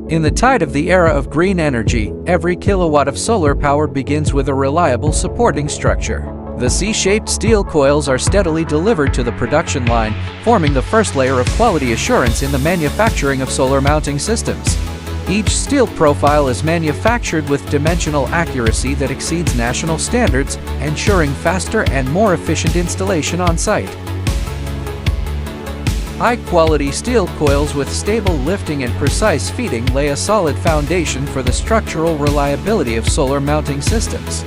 In the tide of the era of green energy, every kilowatt of solar power begins with a reliable supporting structure. The C-shaped steel coils are steadily delivered to the production line, forming the first layer of quality assurance in the manufacturing of solar mounting systems. Each steel profile is manufactured with dimensional accuracy that exceeds national standards, ensuring faster and more efficient installation on site. High-quality steel coils with stable lifting and precise feeding lay a solid foundation for the structural reliability of solar mounting systems.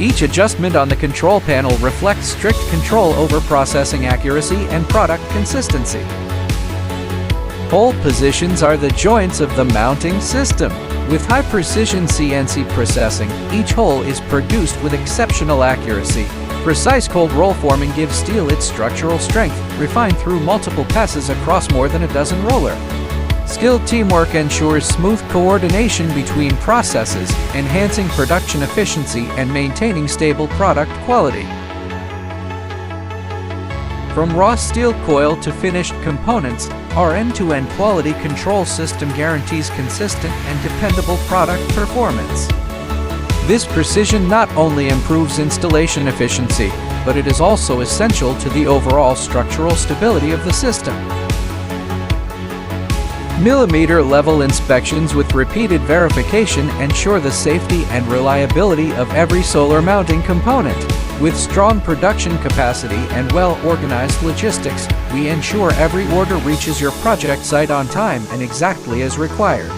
Each adjustment on the control panel reflects strict control over processing accuracy and product consistency. Hole positions are the joints of the mounting system. With high-precision CNC processing, each hole is produced with exceptional accuracy. Precise cold roll forming gives steel its structural strength, refined through multiple passes across more than a dozen rollers. Skilled teamwork ensures smooth coordination between processes, enhancing production efficiency and maintaining stable product quality. From raw steel coil to finished components, our end-to-end quality control system guarantees consistent and dependable product performance. This precision not only improves installation efficiency, but it is also essential to the overall structural stability of the system. Millimeter-level inspections with repeated verification ensure the safety and reliability of every solar mounting component. With strong production capacity and well-organized logistics, we ensure every order reaches your project site on time and exactly as required.